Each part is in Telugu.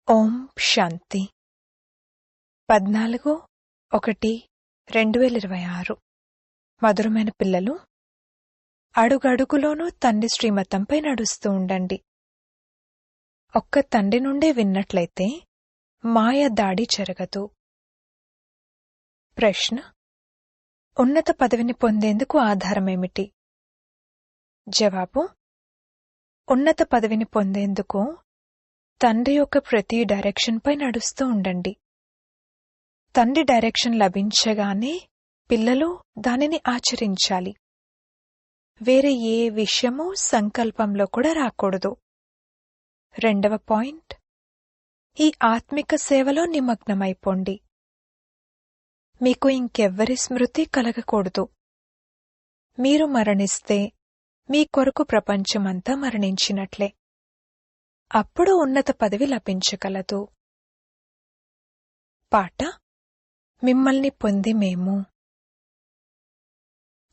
ఓం శాంతి 14/1/2026 మధురమైన పిల్లలు, అడుగడుగులోనూ తండ్రి శ్రీమతంపై నడుస్తూ ఉండండి. ఒక్క తండ్రి నుండే విన్నట్లయితే మాయ దాడి జరగదు. ప్రశ్న: ఉన్నత పదవిని పొందేందుకు ఆధారమేమిటి? జవాబు: ఉన్నత పదవిని పొందేందుకు తండ్రి యొక్క ప్రతి డైరెక్షన్పై నడుస్తూ ఉండండి. తండ్రి డైరెక్షన్ లభించగానే పిల్లలు దానిని ఆచరించాలి. వేరే ఏ విషయమూ సంకల్పంలో కూడా రాకూడదు. రెండవ పాయింట్: ఈ ఆత్మిక సేవలో నిమగ్నమైపోండి. మీకు ఇంకెవ్వరి స్మృతి కలగకూడదు. మీరు మరణిస్తే మీ కొరకు ప్రపంచమంతా మరణించినట్లే. అప్పుడు ఉన్నత పదవి లభించగలదు. పాట: మిమ్మల్ని పొంది మేము.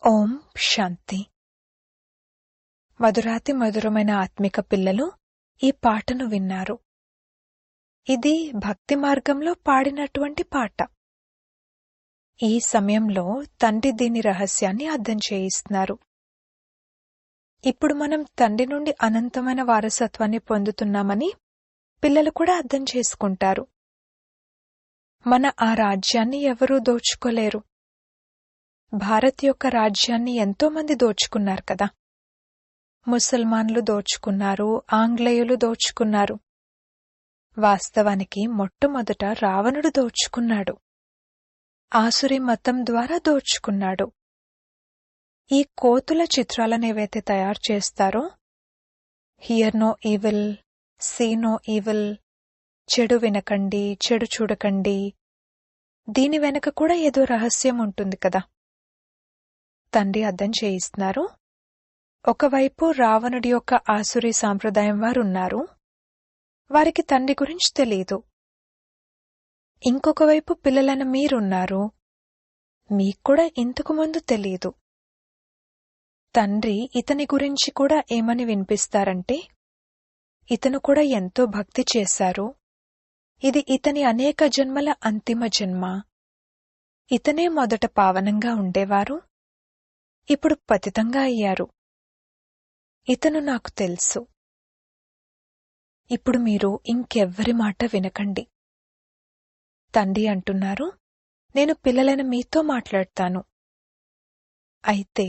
ఓం శాంతి. మధురాతి మధురమైన ఆత్మిక పిల్లలు ఈ పాటను విన్నారు. ఇది భక్తి మార్గంలో పాడినటువంటి పాట. ఈ సమయంలో తండ్రి దీని రహస్యాన్ని అర్థం చేయిస్తున్నారు. ఇప్పుడు మనం తండ్రి నుండి అనంతమైన వారసత్వాన్ని పొందుతున్నామని పిల్లలు కూడా అర్థం చేసుకుంటారు. మన ఆ రాజ్యాన్ని ఎవరూ దోచుకోలేరు. భారత్ యొక్క రాజ్యాన్ని ఎంతోమంది దోచుకున్నారు కదా. ముసల్మాన్లు దోచుకున్నారు, ఆంగ్లేయులు దోచుకున్నారు. వాస్తవానికి మొట్టమొదట రావణుడు దోచుకున్నాడు. ఆసురి మతం ద్వారా దోచుకున్నాడు. ఈ కోతుల చిత్రాలనేవైతే తయారు చేస్తారో, hear no evil, see no evil, చెడు వినకండి, చెడు చూడకండి, దీని వెనక కూడా ఏదో రహస్యం ఉంటుంది కదా. తండ్రి అర్థం చేయిస్తున్నారు. ఒకవైపు రావణుడి యొక్క ఆసురి సాంప్రదాయం వారున్నారు. వారికి తండ్రి గురించి తెలియదు. ఇంకొక వైపు పిల్లలైన మీరున్నారు. మీక్కూడా ఇంతకు ముందు తెలియదు. తండ్రి ఇతని గురించి కూడా ఏమని వినిపిస్తారంటే, ఇతను కూడా ఎంతో భక్తి చేశారు. ఇది ఇతని అనేక జన్మల అంతిమ జన్మ. ఇతనే మొదట పావనంగా ఉండేవారు, ఇప్పుడు పతితంగా అయ్యారు. ఇతను నాకు తెలుసు. ఇప్పుడు మీరు ఇంకెవ్వరి మాట వినకండి. తండ్రి అంటున్నారు, నేను పిల్లలైన మీతో మాట్లాడతాను. అయితే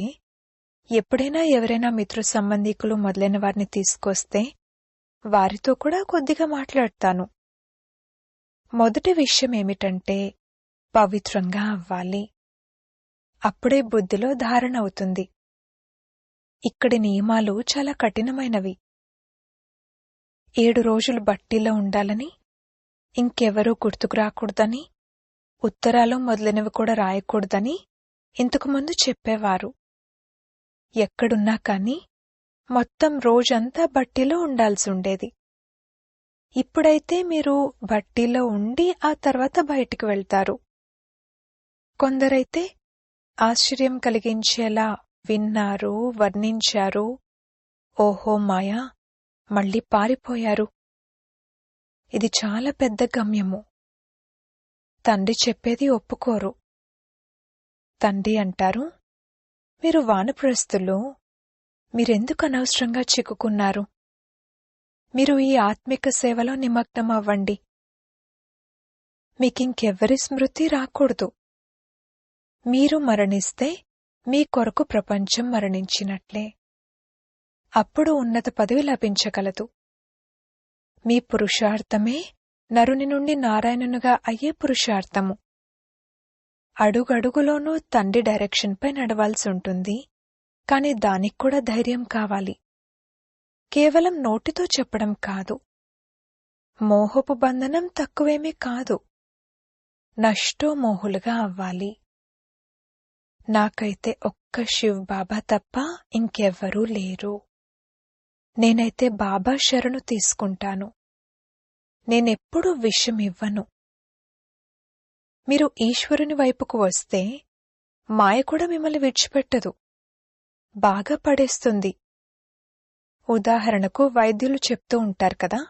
ఎప్పుడైనా ఎవరైనా మిత్ర సంబంధికులు మొదలైన వారిని తీసుకొస్తే వారితో కూడా కొద్దిగా మాట్లాడతాను. మొదటి విషయం ఏమిటంటే పవిత్రంగా అవ్వాలి. అప్పుడే బుద్ధిలో ధారణ అవుతుంది. ఇక్కడి నియమాలు చాలా కఠినమైనవి. 7 రోజులు బట్టీలో ఉండాలని, ఇంకెవరూ గుర్తుకు రాకూడదని, ఉత్తరాలు మొదలైనవి కూడా రాయకూడదని ఇంతకుముందు చెప్పేవారు. ఎక్కడున్నా కాని మొత్తం రోజంతా బట్టీలో ఉండాల్సి ఉండేది. ఇప్పుడైతే మీరు బట్టీలో ఉండి ఆ తర్వాత బయటికి వెళ్తారు. కొందరైతే ఆశ్చర్యం కలిగించేలా విన్నారు, వర్ణించారు. ఓహో మాయా, మళ్ళీ పారిపోయారు. ఇది చాలా పెద్ద గమ్యము. తండ్రి చెప్పేది ఒప్పుకోరు. తండ్రి అంటారు, మీరు వానప్రస్థులు, మీరెందుకు అనవసరంగా చిక్కుకున్నారు? మీరు ఈ ఆత్మిక సేవలో నిమగ్నమవ్వండి. మీకింకెవ్వరి స్మృతి రాకూడదు. మీరు మరణిస్తే మీ కొరకు ప్రపంచం మరణించినట్లే. అప్పుడు ఉన్నత పదవి లభించగలదు. మీ పురుషార్థమే నరుని నుండి నారాయణునిగా అయ్యే పురుషార్థము. అడుగడుగులోనూ తండ్రి డైరెక్షన్పై నడవాల్సి ఉంటుంది. కాని దానికి కూడా ధైర్యం కావాలి. కేవలం నోటితో చెప్పడం కాదు. మోహపు బంధనం తక్కువేమీ కాదు. నష్టో మోహులుగా అవ్వాలి. నాకైతే ఒక్క శివ్ బాబా తప్ప ఇంకెవ్వరూ లేరు. నేనైతే బాబా శరణు తీసుకుంటాను. నేనెప్పుడూ విషమివ్వను. మీరు ఈశ్వరుని వైపుకు వస్తే మాయ కూడా మిమ్మల్ని విడిచిపెట్టదు, బాగా పడేస్తుంది. ఉదాహరణకు వైద్యులు చెప్తూ ఉంటారు కదా,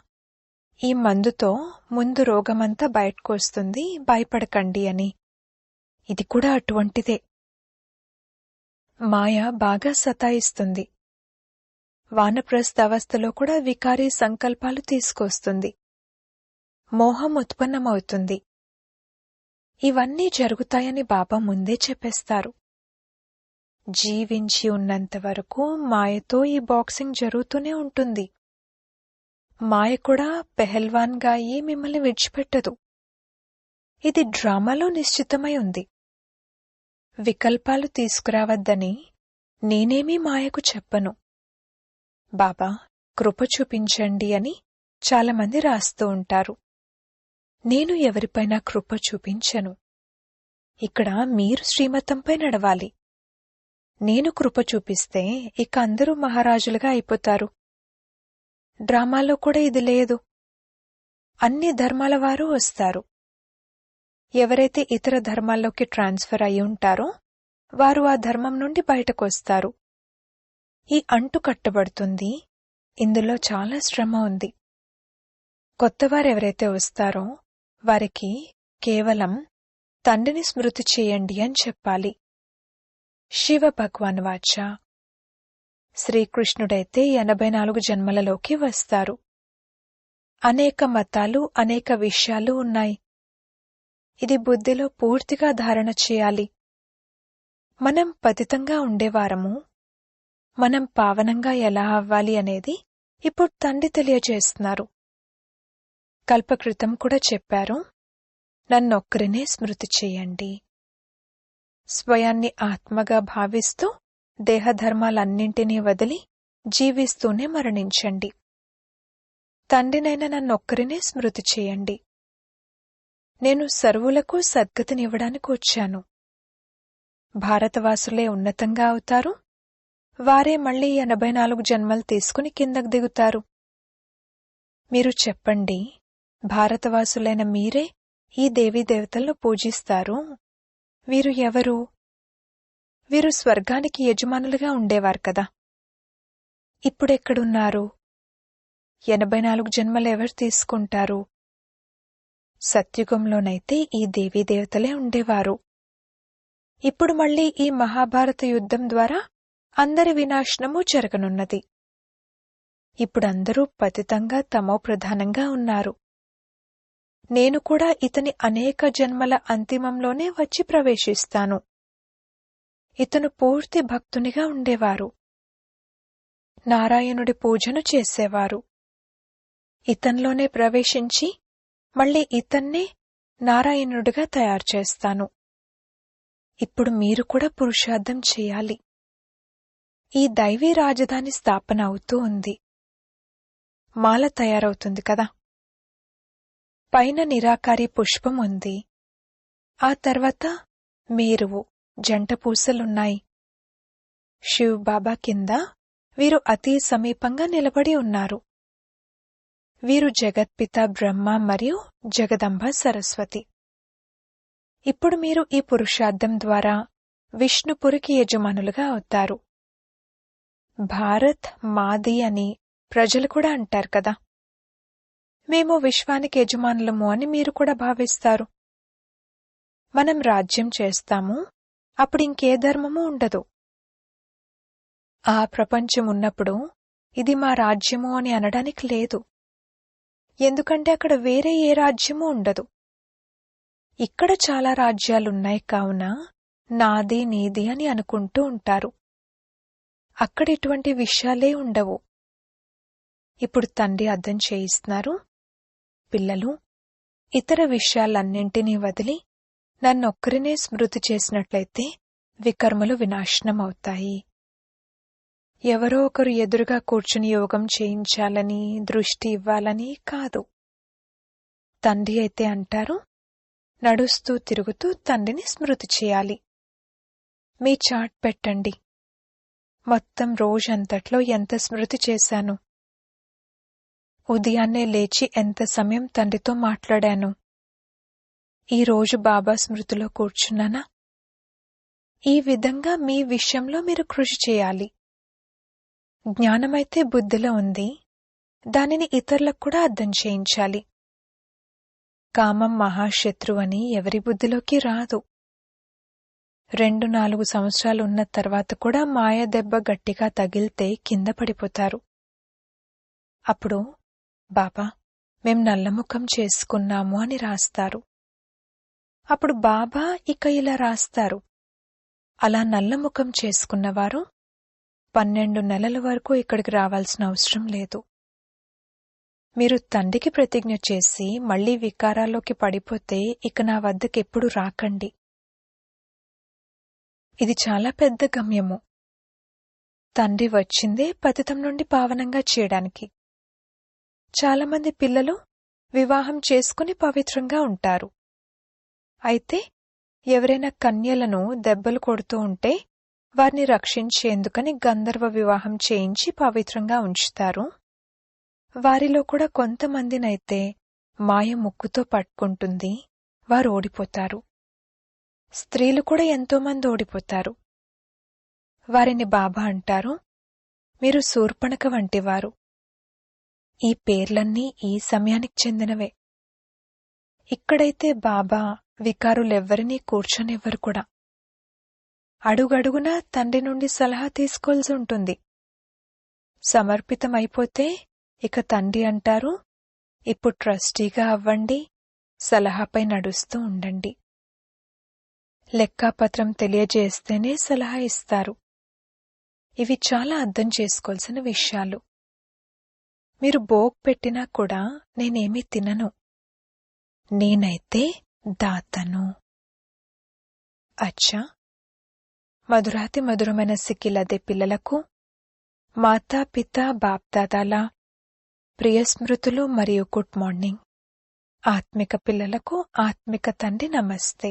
ఈ మందుతో ముందు రోగమంతా బయటకు వస్తుంది, భయపడకండి అని. ఇది కూడా అటువంటిదే. మాయ బాగా సతాయిస్తుంది. వానప్రస్థ అవస్థలో కూడా వికారీ సంకల్పాలు తీసుకొస్తుంది. మోహం ఉత్పన్నమవుతుంది. ఇవన్నీ జరుగుతాయని బాబా ముందే చెప్పేస్తారు. జీవించి ఉన్నంతవరకు మాయతో ఈ బాక్సింగ్ జరుగుతూనే ఉంటుంది. మాయ కూడా పెహల్వాన్గా అయ్యి మిమ్మల్ని విడిచిపెట్టదు. ఇది డ్రామాలో నిశ్చితమై ఉంది. వికల్పాలు తీసుకురావద్దని నేనేమీ మాయకు చెప్పను. బాబా కృప చూపించండి అని చాలామంది రాస్తూ ఉంటారు. నేను ఎవరిపైనా కృప చూపించను. ఇక్కడ మీరు శ్రీమతంపై నడవాలి. నేను కృప చూపిస్తే ఇక అందరూ మహారాజులుగా అయిపోతారు. డ్రామాలో కూడా ఇది లేదు. అన్ని ధర్మాల వారు వస్తారు. ఎవరైతే ఇతర ధర్మాల్లోకి ట్రాన్స్ఫర్ అయి ఉంటారో వారు ఆ ధర్మం నుండి బయటకొస్తారు. ఈ అంటు కట్టబడుతుంది. ఇందులో చాలా శ్రమ ఉంది. కొత్తవారెవరైతే వస్తారో వారికి కేవలం తండ్రిని స్మృతి చేయండి అని చెప్పాలి. శివ భగవాన్ వాచ. శ్రీకృష్ణుడైతే 84 జన్మలలోకి వస్తారు. అనేక మతాలు, అనేక విషయాలు ఉన్నాయి. ఇది బుద్ధిలో పూర్తిగా ధారణ చేయాలి. మనం పతితంగా ఉండేవారము. మనం పావనంగా ఎలా అవ్వాలి అనేది ఇప్పుడు తండ్రి తెలియజేస్తున్నారు. కల్పకృతం కూడా చెప్పారు, నన్నొక్కరినే స్మృతి చేయండి. స్వయాన్ని ఆత్మగా భావిస్తూ దేహధర్మాలన్నింటినీ వదిలి జీవిస్తూనే మరణించండి. తండ్రినైనా నన్నొక్కరినే స్మృతి చేయండి. నేను సర్వులకు సద్గతినివ్వడానికి వచ్చాను. భారతవాసులే ఉన్నతంగా అవుతారు. వారే మళ్లీ 84 జన్మలు తీసుకుని కిందకు దిగుతారు. మీరు చెప్పండి, భారతవాసులైన మీరే ఈ దేవీదేవతలను పూజిస్తారు. వీరు ఎవరు? వీరు స్వర్గానికి యజమానులుగా ఉండేవారు కదా. ఇప్పుడెక్కడున్నారు? 84 జన్మలు ఎవరు తీసుకుంటారు? సత్యుగంలోనైతే ఈ దేవీదేవతలే ఉండేవారు. ఇప్పుడు మళ్లీ ఈ మహాభారత యుద్ధం ద్వారా అందరి వినాశనము జరగనున్నది. ఇప్పుడందరూ పతితంగా తమోప్రధానంగా ఉన్నారు. నేను కూడా ఇతని అనేక జన్మల అంతిమంలోనే వచ్చి ప్రవేశిస్తాను. ఇతను పూర్తి భక్తునిగా ఉండేవారు. నారాయణుడి పూజను చేసేవారు. ఇతన్లోనే ప్రవేశించి మళ్లీ ఇతన్నే నారాయణుడిగా తయారు చేస్తాను. ఇప్పుడు మీరు కూడా పురుషార్థం చేయాలి. ఈ దైవీ రాజధాని స్థాపన అవుతూ ఉంది. మాల తయారవుతుంది కదా. పైన నిరాకారి పుష్పం ఉంది. ఆ తర్వాత మేరువు, జంట పూసలున్నాయి. శివ్ బాబా కింద వీరు అతి సమీపంగా నిలబడి ఉన్నారు. వీరు జగత్పిత బ్రహ్మ మరియు జగదంబ సరస్వతి. ఇప్పుడు మీరు ఈ పురుషార్థం ద్వారా విష్ణుపురికి యజమానులుగా అవుతారు. భారత్ మాది అని ప్రజలు కూడా అంటారు కదా. మేము విశ్వానికి యజమానులము అని మీరు కూడా భావిస్తారు. మనం రాజ్యం చేస్తాము, అప్పుడు ఇంకే ధర్మము ఉండదు. ఆ ప్రపంచం ఉన్నప్పుడు ఇది మా రాజ్యము అని అనడానికి లేదు. ఎందుకంటే అక్కడ వేరే ఏ రాజ్యమూ ఉండదు. ఇక్కడ చాలా రాజ్యాలున్నాయి కావున నాది నీది అని అనుకుంటూ ఉంటారు. అక్కడ ఇటువంటి విషయాలే ఉండవు. ఇప్పుడు తండ్రి అర్థం చేయిస్తున్నారు, పిల్లలు ఇతర విషయాలన్నింటినీ వదిలి నన్నొక్కరినే స్మృతి చేసినట్లయితే వికర్మలు వినాశనమవుతాయి. ఎవరో ఒకరు ఎదురుగా కూర్చుని యోగం చేయించాలని, దృష్టి ఇవ్వాలని కాదు. తండ్రి అయితే అంటారు, నడుస్తూ తిరుగుతూ తండ్రిని స్మృతి చేయాలి. మీ చాట్ పెట్టండి. మొత్తం రోజంతట్లో ఎంత స్మృతి చేశాను, ఉదయాన్నే లేచి ఎంత సమయం తండ్రితో మాట్లాడాను, ఈ రోజు బాబా స్మృతిలో కూర్చున్నానా? ఈ విధంగా మీ విషయంలో మీరు కృషి చేయాలి. జ్ఞానమైతే బుద్ధిలో ఉంది, దానిని ఇతరులకు కూడా అర్థం చేయించాలి. కామం మహాశత్రువు అని ఎవరి బుద్ధిలోకి రాదు. 2-4 సంవత్సరాలు ఉన్న తర్వాత కూడా మాయ దెబ్బ గట్టిగా తగిలితే కింద పడిపోతారు. అప్పుడు బాబా మేం నల్లముఖం చేసుకున్నాము అని రాస్తారు. అప్పుడు బాబా ఇక ఇలా రాస్తారు, అలా నల్లముఖం చేసుకున్నవారు 12 నెలల వరకు ఇక్కడికి రావాల్సిన అవసరం లేదు. మీరు తండ్రికి ప్రతిజ్ఞ చేసి మళ్లీ వికారాల్లోకి పడిపోతే ఇక నా వద్దకెప్పుడు రాకండి. ఇది చాలా పెద్ద గమ్యము. తండ్రి వచ్చిందే పతితం నుండి పావనంగా చేయడానికి. చాలామంది పిల్లలు వివాహం చేసుకుని పవిత్రంగా ఉంటారు. అయితే ఎవరైనా కన్యలను దెబ్బలు కొడుతూ ఉంటే వారిని రక్షించేందుకని గంధర్వ వివాహం చేయించి పవిత్రంగా ఉంచుతారు. వారిలో కూడా కొంతమందినైతే మాయ ముక్కుతో పట్టుకుంటుంది, వారు ఓడిపోతారు. స్త్రీలు కూడా ఎంతోమంది ఓడిపోతారు. వారిని బాబా అంటారు, మీరు శూర్పణఖ వంటివారు. ఈ పేర్లన్నీ ఈ సమయానికి చెందినవే. ఇక్కడైతే బాబా వికారులెవ్వరినీ కూర్చొనివ్వరు కూడా. అడుగడుగునా తండ్రి నుండి సలహా తీసుకోవాల్సి ఉంటుంది. సమర్పితమైపోతే ఇక తండ్రి అంటారు, ఇప్పుడు ట్రస్టీగా అవ్వండి, సలహాపై నడుస్తూ ఉండండి. లెక్కాపత్రం తెలియజేస్తేనే సలహా ఇస్తారు. ఇవి చాలా అర్థం చేసుకోవాల్సిన విషయాలు. మీరు భోగ్ పెట్టినా కూడా నేనేమీ తినను, నేనైతే దాతను. అచ్చా, మధురాతి మధురమైన సిక్కిలదే పిల్లలకు మాతాపితా బాప్దాదాల ప్రియ స్మృతులు మరియు గుడ్ మార్నింగ్. ఆత్మిక పిల్లలకు ఆత్మిక తండ్రి నమస్తే.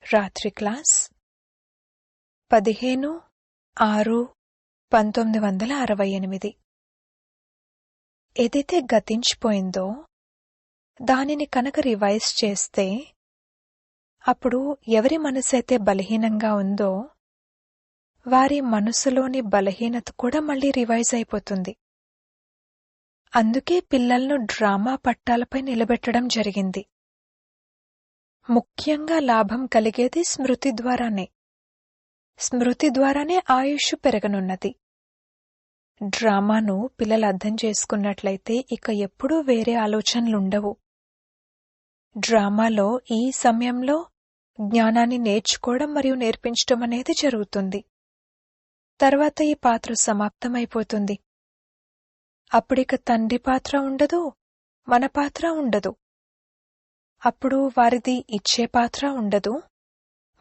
రాత్రి క్లాస్ 15/6/1968. ఏదైతే గతించిపోయిందో దానిని కనుక రివైజ్ చేస్తే అప్పుడు ఎవరి మనసైతే బలహీనంగా ఉందో వారి మనసులోని బలహీనత కూడా మళ్లీ రివైజ్ అయిపోతుంది. అందుకే పిల్లలను డ్రామా పట్టాలపై నిలబెట్టడం జరిగింది. ముఖ్యంగా లాభం కలిగేది స్మృతి ద్వారానే. స్మృతి ద్వారానే ఆయుష్ పెరగనున్నది. డ్రామాను పిల్లలు అర్థం చేసుకున్నట్లయితే ఇక ఎప్పుడూ వేరే ఆలోచనలుండవు. డ్రామాలో ఈ సమయంలో జ్ఞానాన్ని నేర్చుకోవడం మరియు నేర్పించడం అనేది జరుగుతుంది. తర్వాత ఈ పాత్ర సమాప్తమైపోతుంది. అప్పుడిక తండ్రి పాత్ర ఉండదు, మన పాత్ర ఉండదు. అప్పుడు వారిది ఇచ్చే పాత్ర ఉండదు,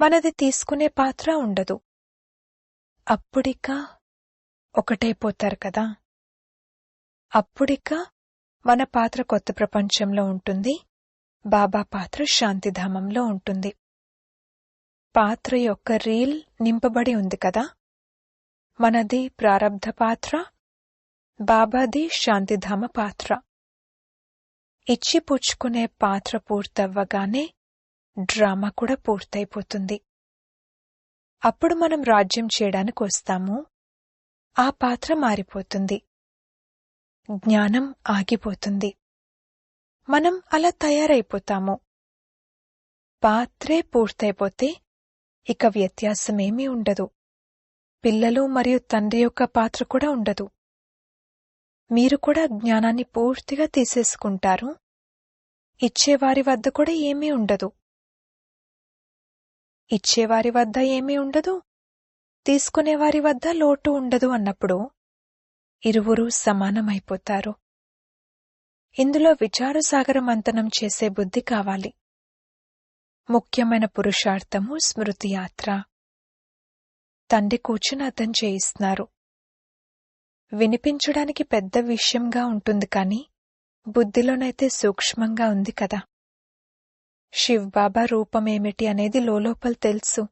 మనది తీసుకునే పాత్ర ఉండదు. అప్పుడిక ఒకటైపోతారు కదా. అప్పుడిక మన పాత్ర కొత్త ప్రపంచంలో ఉంటుంది, బాబా పాత్ర శాంతిధామంలో ఉంటుంది. పాత్ర యొక్క రీల్ నింపబడి ఉంది కదా. మనది ప్రారబ్ధ పాత్ర, బాబాది శాంతిధామ పాత్ర. ఇచ్చి పుచ్చుకునే పాత్ర పూర్తవ్వగానే డ్రామా కూడా పూర్తయిపోతుంది. అప్పుడు మనం రాజ్యం చేయడానికి వస్తాము. ఆ పాత్ర మారిపోతుంది, జ్ఞానం ఆగిపోతుంది, మనం అలా తయారైపోతాము. పాత్రే పూర్తయిపోతే ఇక వ్యత్యాసమేమీ ఉండదు. పిల్లలు మరియు తండ్రి యొక్క పాత్ర కూడా ఉండదు. మీరు కూడా జ్ఞానాన్ని పూర్తిగా తీసేసుకుంటారు. ఇచ్చేవారి వద్ద కూడా ఏమీ ఉండదు. ఇచ్చేవారి వద్ద ఏమీ ఉండదు, తీసుకునేవారి వద్ద లోటు ఉండదు అన్నప్పుడు ఇరువురు సమానమైపోతారు. ఇందులో విచారసాగర మంతనం చేసే బుద్ధి కావాలి. ముఖ్యమైన పురుషార్థము స్మృతి యాత్ర. తండ్రి కూర్చుని అర్థం చేయిస్తున్నారు. వినిపించడానికి పెద్ద విషయంగా ఉంటుంది కానీ బుద్ధిలోనైతే సూక్ష్మంగా ఉంది కదా. శివ్ బాబా రూపమేమిటి అనేది లోలోపల తెలుసు.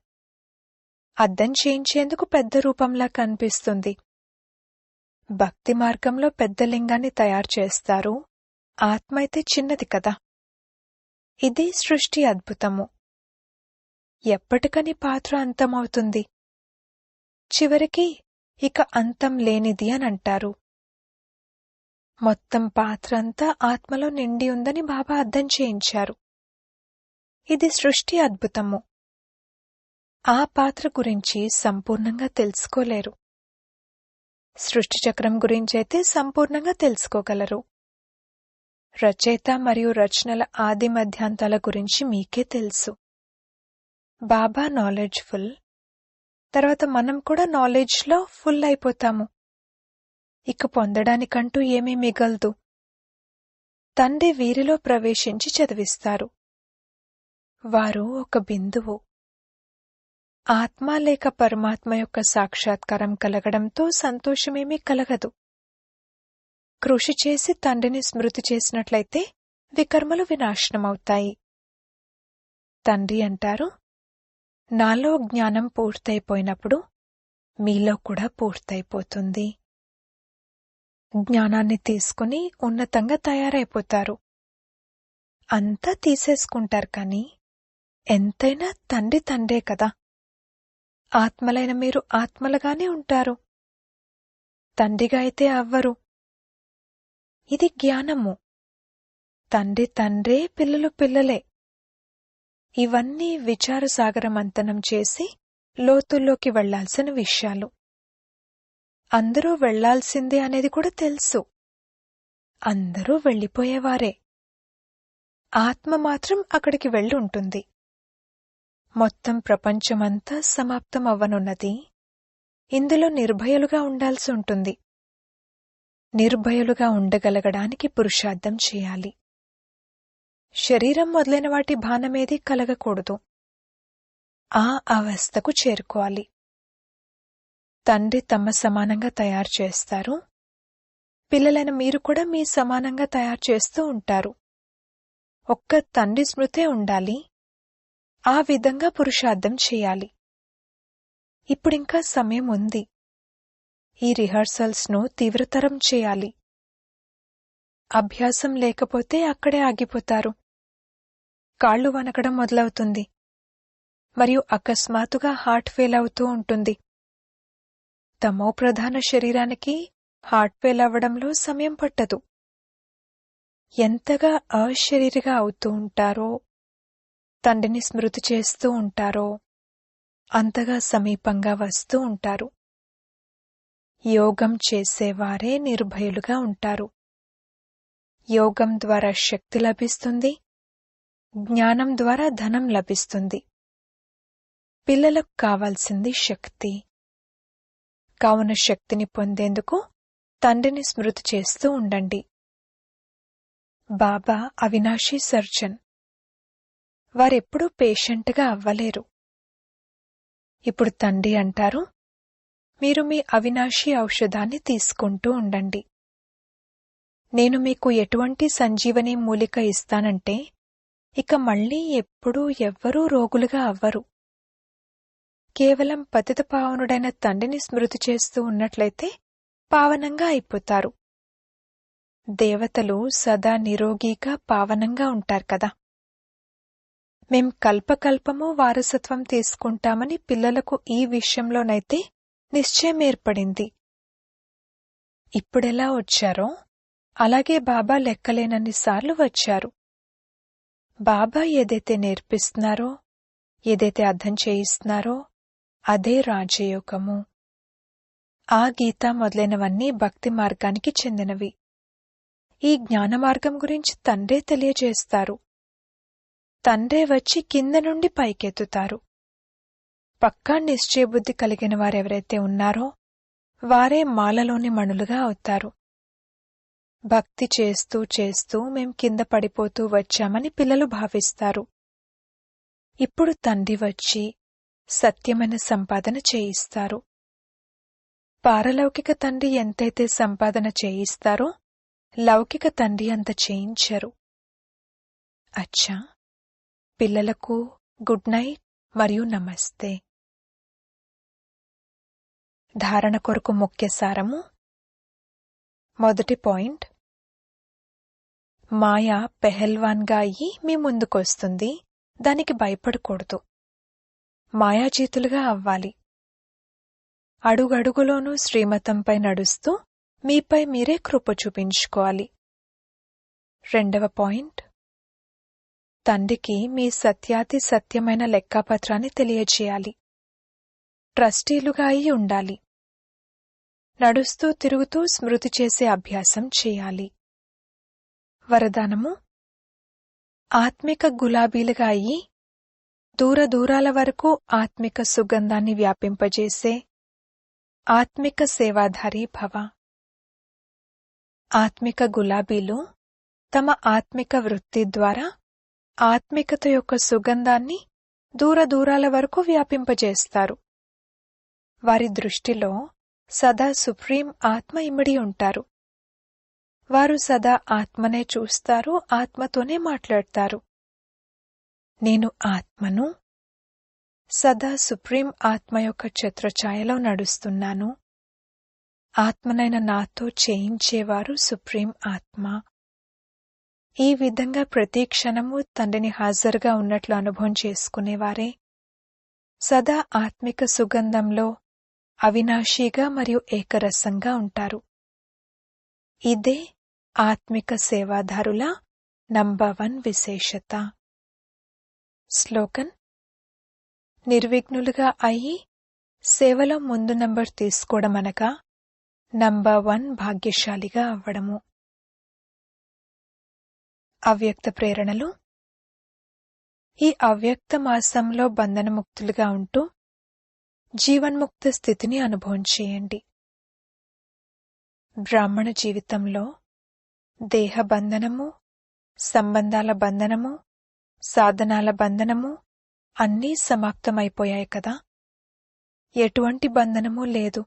అర్థం చేయించేందుకు పెద్ద రూపంలా కనిపిస్తుంది. భక్తి మార్గంలో పెద్ద లింగాన్ని తయారు చేస్తారు, ఆత్మ అయితే చిన్నది కదా. ఇది సృష్టి అద్భుతము. ఎప్పటికని పాత్ర అంతమవుతుంది. చివరికి ఇక అంతం లేనిది అని అంటారు. మొత్తం పాత్ర అంతా ఆత్మలో నిండి ఉందని బాబా అర్థం చేయించారు. ఇది సృష్టి అద్భుతము. ఆ పాత్ర గురించి సంపూర్ణంగా తెలుసుకోలేరు. సృష్టి చక్రం గురించైతే సంపూర్ణంగా తెలుసుకోగలరు. రచయిత మరియు రచనల ఆది మధ్యాంతాల గురించి మీకే తెలుసు. బాబా నాలెడ్జ్ఫుల్. తర్వాత మనం కూడా నాలెడ్జ్లో ఫుల్ అయిపోతాము. ఇక పొందడానికంటూ ఏమీ మిగలదు. తండ్రి వీరిలో ప్రవేశించి చదివిస్తారు. వారు ఒక బిందువు. ఆత్మ లేక పరమాత్మ యొక్క సాక్షాత్కారం కలగడంతో సంతోషమేమీ కలగదు. కృషి చేసి తండ్రిని స్మృతి చేసినట్లయితే వికర్మలు వినాశనమవుతాయి. తండ్రి అంటారు, నాలో జ్ఞానం పూర్తయిపోయినప్పుడు మీలో కూడా పూర్తయిపోతుంది. జ్ఞానాన్ని తీసుకుని ఉన్నతంగా తయారైపోతారు. అంతా తీసేసుకుంటారు, కానీ ఎంతైనా తండ్రి తండ్రే కదా. ఆత్మలైన మీరు ఆత్మలుగానే ఉంటారు. తండ్రిగా అయితే అవ్వరు. ఇది జ్ఞానము. తండ్రి తండ్రే, పిల్లలు పిల్లలే. ఇవన్నీ విచారసాగర మంతనం చేసి లోతుల్లోకి వెళ్లాల్సిన విషయాలు. అందరూ వెళ్లాల్సిందే అనేది కూడా తెలుసు. అందరూ వెళ్ళిపోయేవారే. ఆత్మ మాత్రం అక్కడికి వెళ్ళి ఉంటుంది. మొత్తం ప్రపంచమంతా సమాప్తం అవ్వనున్నది. ఇందులో నిర్భయులుగా ఉండాల్సి ఉంటుంది. నిర్భయులుగా ఉండగలగడానికి పురుషార్థం చేయాలి. శరీరం మొదలైన వాటి భానమేది కలగకూడదు. ఆ అవస్థకు చేరుకోవాలి. తండ్రి తమ సమానంగా తయారు చేస్తారు. పిల్లలైన మీరు కూడా మీ సమానంగా తయారు చేస్తూ ఉంటారు. ఒక్క తండ్రి స్మృతే ఉండాలి. ఆ విధంగా పురుషార్థం చేయాలి. ఇప్పుడింకా సమయం ఉంది. ఈ రిహార్సల్స్ను తీవ్రతరం చేయాలి. అభ్యాసం లేకపోతే అక్కడే ఆగిపోతారు. కాళ్లు వణకడం మొదలవుతుంది. మరియు అకస్మాత్తుగా హార్ట్ ఫెయిల్ అవుతూ ఉంటుంది. తమో ప్రధాన శరీరానికి హార్ట్ ఫెయిల్ అవ్వడంలో సమయం పట్టదు. ఎంతగా అశరీరిగా అవుతూ ఉంటారో, తండ్రిని స్మృతి చేస్తూ ఉంటారో, అంతగా సమీపంగా వస్తూ ఉంటారు. యోగం చేసేవారే నిర్భయులుగా ఉంటారు. యోగం ద్వారా శక్తి లభిస్తుంది. జ్ఞానం ద్వారా ధనం లభిస్తుంది. పిల్లలకు కావాల్సింది శక్తి. కావున శక్తిని పొందేందుకు తండ్రిని స్మృతి చేస్తూ ఉండండి. బాబా అవినాశీ సర్జన్. వారెప్పుడూ పేషెంట్గా అవ్వలేరు. ఇప్పుడు తండ్రి అంటారు, మీరు మీ అవినాశీ ఔషధాన్ని తీసుకుంటూ ఉండండి. నేను మీకు ఎటువంటి సంజీవని మూలిక ఇస్తానంటే ఇక మళ్లీ ఎప్పుడూ ఎవ్వరూ రోగులుగా అవ్వరు. కేవలం పతిత పావనుడైన తండ్రిని స్మృతి చేస్తూ ఉన్నట్లయితే పావనంగా అయిపోతారు. దేవతలు సదా నిరోగిగా పావనంగా ఉంటారు కదా. మేం కల్పకల్పము వారసత్వం తీసుకుంటామని పిల్లలకు ఈ విషయంలోనైతే నిశ్చయం ఏర్పడింది. ఇప్పుడెలా వచ్చారో అలాగే బాబా లెక్కలేనన్నిసార్లు వచ్చారు. బాబా ఏదైతే నేర్పిస్తున్నారో, ఏదైతే అర్థం చేయిస్తున్నారో అదే రాజయోగము. ఆ గీత మొదలైనవన్నీ భక్తి మార్గానికి చెందినవి. ఈ జ్ఞాన మార్గం గురించి తండ్రే తెలియజేస్తారు. తండ్రే వచ్చి కింద నుండి పైకెత్తుతారు. పక్కా నిశ్చయబుద్ధి కలిగిన వారెవరైతే ఉన్నారో వారే మాలలోని మణులుగా అవుతారు. భక్తి చేస్తూ చేస్తూ మేం కింద పడిపోతూ వచ్చామని పిల్లలు భావిస్తారు. ఇప్పుడు తండ్రి వచ్చి సత్యమైన సంపాదన చేయిస్తారు. పారలౌకిక తండ్రి ఎంతైతే సంపాదన చేయిస్తారో లౌకిక తండ్రి అంత చేయించరు. అచ్చా, పిల్లలకు గుడ్ నైట్ మరియు నమస్తే. ధారణ కొరకు ముఖ్య సారము. మొదటి పాయింట్, మాయా పెహల్వాన్గా అయ్యి మీ ముందుకొస్తుంది. దానికి భయపడకూడదు. మాయాజీతులుగా అవ్వాలి. అడుగడుగులోనూ శ్రీమతంపై నడుస్తూ మీపై మీరే కృప చూపించుకోవాలి. 2వ పాయింట్, తండ్రికి మీ సత్యాతి సత్యమైన లెక్కాపత్రాన్ని తెలియజేయాలి. ట్రస్టీలుగా అయి ఉండాలి. నడుస్తూ తిరుగుతూ స్మృతి చేసే అభ్యాసం చేయాలి. వరదానము: ఆత్మిక గులాబీలుగా అయి దూర దూరాల వరకు ఆత్మిక సుగంధాన్ని వ్యాపింపజేసే ఆత్మిక సేవాధారి భవ. ఆత్మిక గులాబీలు తమ ఆత్మిక వృత్తి ద్వారా ఆత్మికత యొక్క సుగంధాన్ని దూర దూరాల వరకు వ్యాపింపజేస్తారు. వారి దృష్టిలో సదా సుప్రీం ఆత్మ ఇమిడి ఉంటారు. వారు సదా ఆత్మనే చూస్తారు, ఆత్మతోనే మాట్లాడతారు. నేను ఆత్మను, సదా సుప్రీం ఆత్మ యొక్క ఛత్రఛాయలో నడుస్తున్నాను. ఆత్మనైన నాతో చేయించేవారు సుప్రీం ఆత్మ. ఈ విధంగా ప్రతి క్షణము తండ్రిని హాజరుగా ఉన్నట్లు అనుభవం చేసుకునేవారే సదా ఆత్మిక సుగంధంలో అవినాశిగా మరియు ఏకరసంగా ఉంటారు. ఇదే ఆత్మిక సేవాదారుల నంబర్ 1 విశేషత. స్లోగన్: నిర్విఘ్నులుగా అయి సేవలో ముందు నంబర్ తీసుకోవడం అనగా నంబర్ 1 భాగ్యశాలిగా అవ్వడము. అవ్యక్త ప్రేరణలు: ఈ అవ్యక్త మాసంలో బంధనముక్తులుగా ఉంటూ జీవన్ముక్త స్థితిని అనుభవం చేయండి. బ్రాహ్మణ జీవితంలో దేహ బంధనము, సంబంధాల బంధనము, సాధనాల బంధనము అన్నీ సమాప్తమైపోయాయి కదా. ఎటువంటి బంధనమూ లేదు.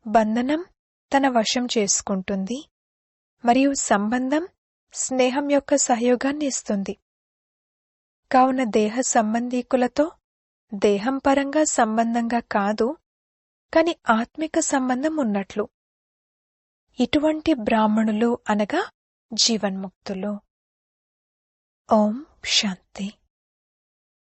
బంధనం తన వశం చేసుకుంటుంది మరియు సంబంధం స్నేహం యొక్క సహయోగాన్ని ఇస్తుంది. కావున దేహ సంబంధీకులతో దేహం పరంగా సంబంధంగా కాదు, కాని ఆత్మిక సంబంధం ఉన్నట్లు. ఇటువంటి బ్రాహ్మణులు అనగా జీవన్ముక్తులు. ఓం శాంతి.